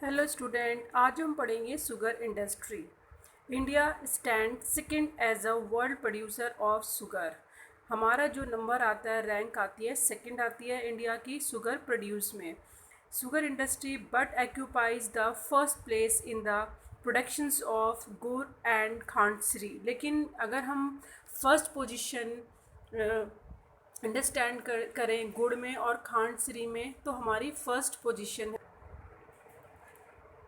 Hello student, आज हम पढ़ेंगे sugar industry. India stand second as a world producer of sugar. हमारा जो नंबर आता है, रैंक आती है, सेकंड आती है इंडिया की शुगर प्रोड्यूस में। Sugar industry but occupies the first place in the productions of gur and khandsari. लेकिन अगर हम फर्स्ट पोजीशन अंडरस्टैंड करें गुड़ में और खांडसरी में, तो हमारी फर्स्ट पोजीशन है।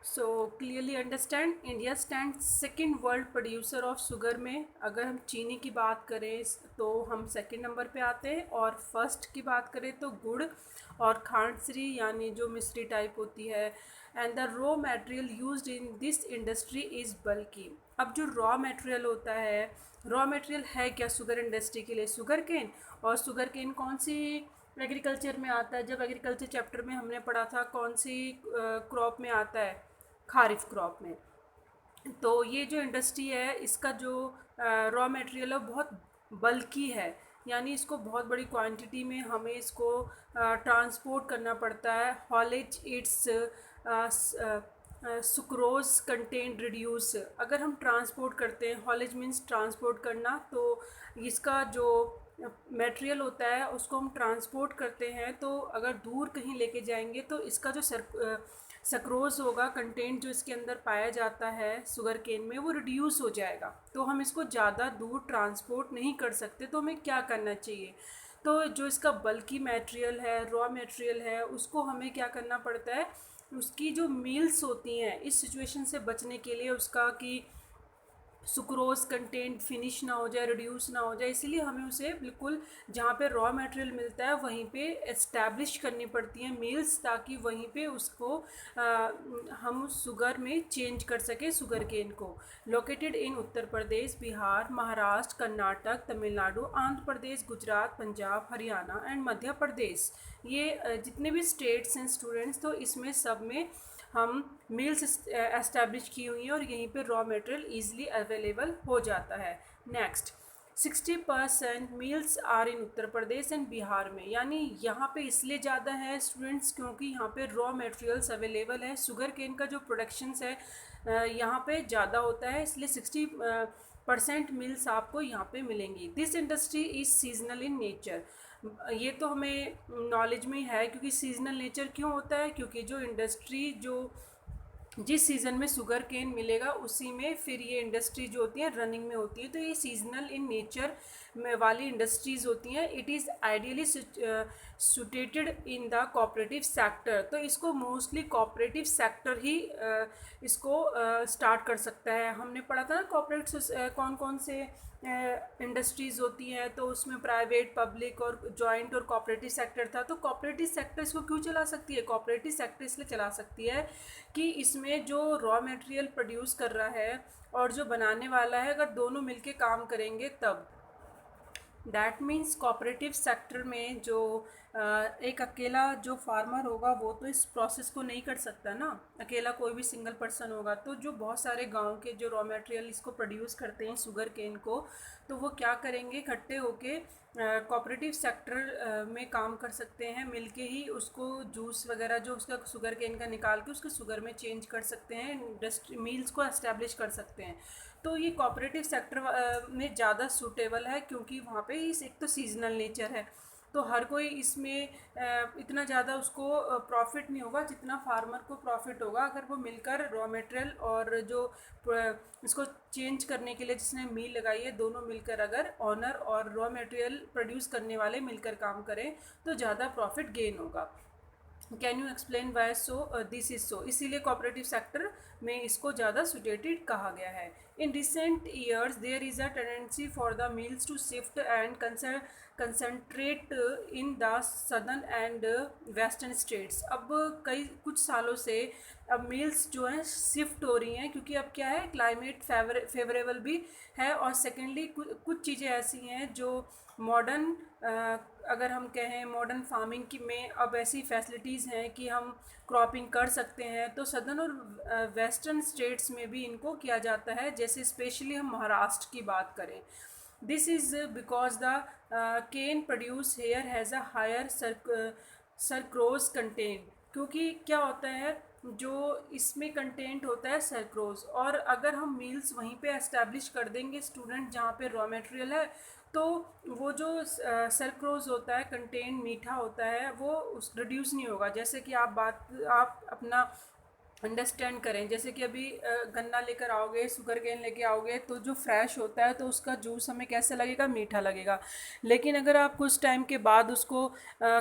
So clearly understand, India stand second world producer of sugar में। अगर हम चीनी की बात करें तो हम सेकेंड नंबर पे आते हैं, और फर्स्ट की बात करें तो गुड़ और खांडसरी यानी जो मिश्री टाइप होती है। And the raw material used in this industry is बल्कि। अब जो रॉ मटेरियल होता है, रॉ मटेरियल है क्या शुगर इंडस्ट्री के लिए? Sugar cane. और शुगर केन कौन सी एग्रीकल्चर में आता है? जब एग्रीकल्चर चैप्टर में हमने पढ़ा था, कौन सी क्रॉप में आता है? खारिफ क्रॉप में। तो ये जो इंडस्ट्री है, इसका जो रॉ मटेरियल है बहुत बल्की है, यानी इसको बहुत बड़ी क्वांटिटी में हमें इसको ट्रांसपोर्ट करना पड़ता है। Haulage it's sucrose content reduce. अगर हम ट्रांसपोर्ट करते हैं, हॉलेज मीन्स ट्रांसपोर्ट करना, तो इसका जो मटेरियल होता है उसको हम ट्रांसपोर्ट करते हैं, तो अगर दूर कहीं लेके जाएंगे तो इसका जो सक्रोज होगा, कंटेंट जो इसके अंदर पाया जाता है शुगर केन में, वो रिड्यूस हो जाएगा। तो हम इसको ज़्यादा दूर ट्रांसपोर्ट नहीं कर सकते। तो हमें क्या करना चाहिए? तो जो इसका बल्कि मटेरियल है, रॉ मटेरियल है, उसको हमें क्या करना पड़ता है? उसकी जो मील्स होती हैं, इस सिचुएशन से बचने के लिए, उसका कि सुक्रोज कंटेंट फिनिश ना हो जाए, रिड्यूस ना हो जाए, इसीलिए हमें उसे बिल्कुल जहाँ पे रॉ मटेरियल मिलता है वहीं पे एस्टैब्लिश करनी पड़ती है मील्स, ताकि वहीं पे उसको हम शुगर में चेंज कर सकें शुगर केन को। Located in Uttar Pradesh, Bihar, Maharashtra, Karnataka, Tamil Nadu, Andhra Pradesh, Gujarat, Punjab, Haryana and Madhya Pradesh. ये जितने भी स्टेट्स हैं स्टूडेंट्स, तो इसमें सब में हम मिल्स एस्टैब्लिश की हुई हैं, और यहीं पे रॉ मटेरियल ईजिली अवेलेबल हो जाता है। Next, 60% mills are in Uttar Pradesh and Bihar में। यानी यहाँ पे इसलिए ज़्यादा है स्टूडेंट्स क्योंकि यहाँ पे रॉ मटेरियल्स अवेलेबल है। शुगर केन का जो प्रोडक्शंस है यहाँ पे ज़्यादा होता है, इसलिए 60% मिल्स आपको यहाँ पे मिलेंगी। This industry is seasonal in nature. ये तो हमें नॉलेज में है, क्योंकि सीजनल नेचर क्यों होता है? क्योंकि जो इंडस्ट्री जो जिस सीज़न में शुगर केन मिलेगा उसी में फिर ये इंडस्ट्री जो होती है रनिंग में होती है। तो ये सीजनल इन नेचर में वाली इंडस्ट्रीज़ होती हैं। It is ideally suited in the cooperative sector. तो इसको मोस्टली कोऑपरेटिव सेक्टर ही इसको स्टार्ट कर सकता है। हमने पढ़ा था ना कोऑपरेटिव कौन कौन से इंडस्ट्रीज़ होती हैं, तो उसमें प्राइवेट, पब्लिक और जॉइंट और कोऑपरेटिव सेक्टर था। तो कोऑपरेटिव सेक्टर इसको क्यों चला सकती है? कोऑपरेटिव सेक्टर इसलिए चला सकती है कि इसमें जो रॉ मटेरियल प्रोड्यूस कर रहा है और जो बनाने वाला है, अगर दोनों मिलके काम करेंगे तब। दैट मीन्स कोऑपरेटिव सेक्टर में जो एक अकेला जो फार्मर होगा वो तो इस प्रोसेस को नहीं कर सकता ना, अकेला कोई भी सिंगल पर्सन होगा। तो जो बहुत सारे गांव के जो रॉ मटेरियल इसको प्रोड्यूस करते हैं शुगर केन को, तो वो क्या करेंगे, इकट्ठे होके कोऑपरेटिव सेक्टर में काम कर सकते हैं। मिलके ही उसको जूस वगैरह जो उसका शुगर केन का निकाल के उसको शुगर में चेंज कर सकते हैं, इंडस्ट्री मील्स को एस्टेब्लिश कर सकते हैं। तो ये कोऑपरेटिव सेक्टर में ज़्यादा सूटेबल है, क्योंकि वहाँ पे इस एक तो सीजनल नेचर है, तो हर कोई इसमें इतना ज़्यादा उसको प्रॉफिट नहीं होगा जितना फार्मर को प्रॉफिट होगा अगर वो मिलकर रॉ मटेरियल और जो इसको चेंज करने के लिए जिसने मील लगाई है, दोनों मिलकर अगर ऑनर और रॉ मटेरियल प्रोड्यूस करने वाले मिलकर काम करें तो ज़्यादा प्रॉफिट गेन होगा। Can you explain why so this is so? इसीलिए कोऑपरेटिव सेक्टर में इसको ज़्यादा सुटेटेड कहा गया है। In recent years there is a tendency for the mills to shift and concentrate in the southern and western states. अब कई कुछ सालों से अब मिल्स जो हैं शिफ्ट हो रही हैं, क्योंकि अब क्या है, क्लाइमेट फेवरेबल भी है, और सेकेंडली कुछ चीज़ें ऐसी हैं जो मॉडर्न, अगर हम कहें मॉडर्न फार्मिंग की में अब ऐसी फैसिलिटीज़ हैं कि हम क्रॉपिंग कर सकते हैं। तो सदर्न और वेस्टर्न स्टेट्स में भी इनको किया जाता है, जैसे स्पेशली हम महाराष्ट्र की बात करें। This is because the cane produce here has a higher sucrose content. क्योंकि क्या होता है, जो इसमें कंटेंट होता है सेल्क्रोज, और अगर हम मील्स वहीं पे एस्टेब्लिश कर देंगे स्टूडेंट जहाँ पे रॉ मटेरियल है, तो वो जो सेल्क्रोज होता है कंटेंट मीठा होता है वो उस रिड्यूस नहीं होगा। जैसे कि आप अपना अंडरस्टैंड करें, जैसे कि अभी गन्ना लेकर आओगे, शुगर केन लेके आओगे, तो जो फ्रेश होता है तो उसका जूस हमें कैसा लगेगा, मीठा लगेगा। लेकिन अगर आप कुछ टाइम के बाद उसको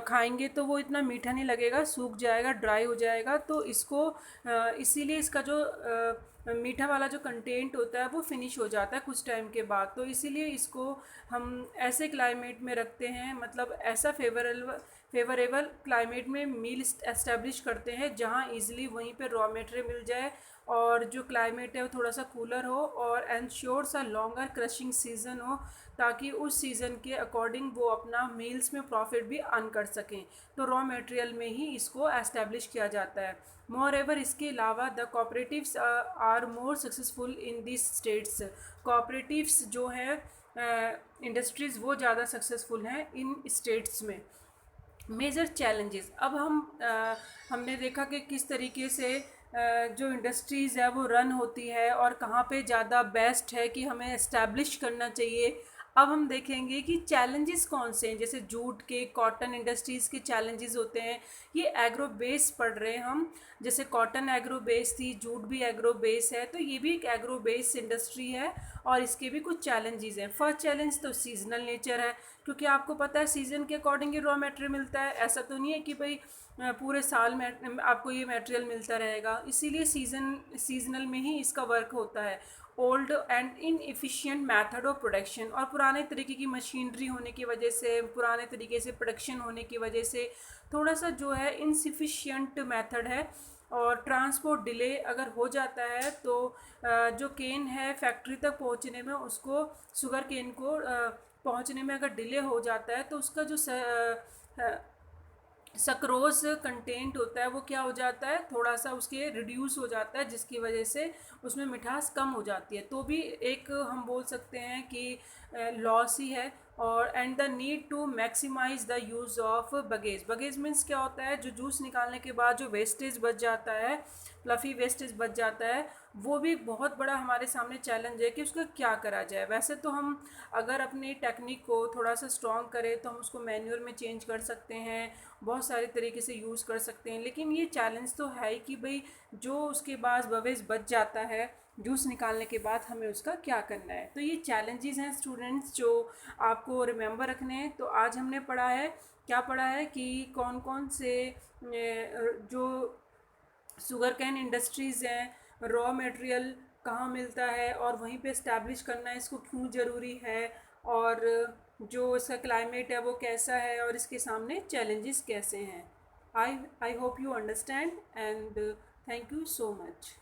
खाएंगे तो वो इतना मीठा नहीं लगेगा, सूख जाएगा, ड्राई हो जाएगा। तो इसको इसीलिए इसका जो मीठा वाला जो कंटेंट होता है वो फिनिश हो जाता है कुछ टाइम के बाद। तो इसीलिए इसको हम ऐसे क्लाइमेट में रखते हैं, मतलब ऐसा फेवरेबल क्लाइमेट में मील एस्टेब्लिश करते हैं जहाँ इजीली वहीं पे रॉ मटेरियल मिल जाए, और जो क्लाइमेट है वो थोड़ा सा कूलर हो, और एंश्योर सा लॉन्गर क्रशिंग सीज़न हो, ताकि उस सीज़न के अकॉर्डिंग वो अपना मील्स में प्रॉफिट भी अर्न कर सकें। तो रॉ मटेरियल में ही इसको एस्टेब्लिश किया जाता है। मोर एवर इसके अलावा the cooperatives are more successful in this states. Cooperatives जो है इंडस्ट्रीज़ वो ज़्यादा सक्सेसफुल हैं इन स्टेट्स में। मेजर चैलेंजेस, अब हमने देखा कि किस तरीके से जो इंडस्ट्रीज़ है वो रन होती है और कहाँ पे ज़्यादा बेस्ट है कि हमें इस्टेब्लिश करना चाहिए। अब हम देखेंगे कि चैलेंजेस कौन से हैं। जैसे जूट के, कॉटन इंडस्ट्रीज़ के चैलेंजेस होते हैं, ये एग्रो बेस पढ़ रहे हैं हम। जैसे कॉटन एग्रो बेस थी, जूट भी एग्रो बेस है, तो ये भी एक एग्रो बेस इंडस्ट्री है और इसके भी कुछ चैलेंजेस हैं। फर्स्ट चैलेंज तो सीजनल नेचर है, क्योंकि आपको पता है सीज़न के अकॉर्डिंग ही रॉ मटेरियल मिलता है। ऐसा तो नहीं है कि भाई पूरे साल में आपको ये मटेरियल मिलता रहेगा, इसीलिए सीजनल में ही इसका वर्क होता है। Old and inefficient method of production, और पुराने तरीके की मशीनरी होने की वजह से, पुराने तरीके से प्रोडक्शन होने की वजह से थोड़ा सा जो है इनसफिशिएंट मेथड है। और ट्रांसपोर्ट डिले अगर हो जाता है तो जो केन है फैक्ट्री तक पहुंचने में, उसको शुगर केन को पहुंचने में अगर डिले हो जाता है तो उसका जो सक्रोज कंटेंट होता है वो क्या हो जाता है, थोड़ा सा उसके रिड्यूस हो जाता है, जिसकी वजह से उसमें मिठास कम हो जाती है। तो भी एक हम बोल सकते हैं कि लॉस ही है। और and the need to maximise the use of bagasse. Bagasse means क्या होता है, जो जूस निकालने के बाद जो वेस्टेज बच जाता है, फ्लफ़ी वेस्टेज बच जाता है, वो भी बहुत बड़ा हमारे सामने चैलेंज है कि उसका क्या करा जाए। वैसे तो हम अगर अपनी टेक्निक को थोड़ा सा स्ट्रॉन्ग करें तो हम उसको मैन्युअल में चेंज कर सकते हैं, बहुत सारे तरीके से यूज़ कर सकते हैं। लेकिन ये चैलेंज तो है ही कि भाई जो उसके बाद बवेज बच जाता है जूस निकालने के बाद, हमें उसका क्या करना है। तो ये चैलेंजेस हैं स्टूडेंट्स जो आपको रिमेंबर रखने हैं। तो आज हमने पढ़ा है, क्या पढ़ा है कि कौन कौन से जो शुगर कैन इंडस्ट्रीज़ हैं, रॉ मटेरियल कहाँ मिलता है और वहीं पे इस्टेब्लिश करना इसको क्यों ज़रूरी है, और जो इसका क्लाइमेट है वो कैसा है, और इसके सामने चैलेंजेस कैसे हैं। I hope you understand, and thank you so much.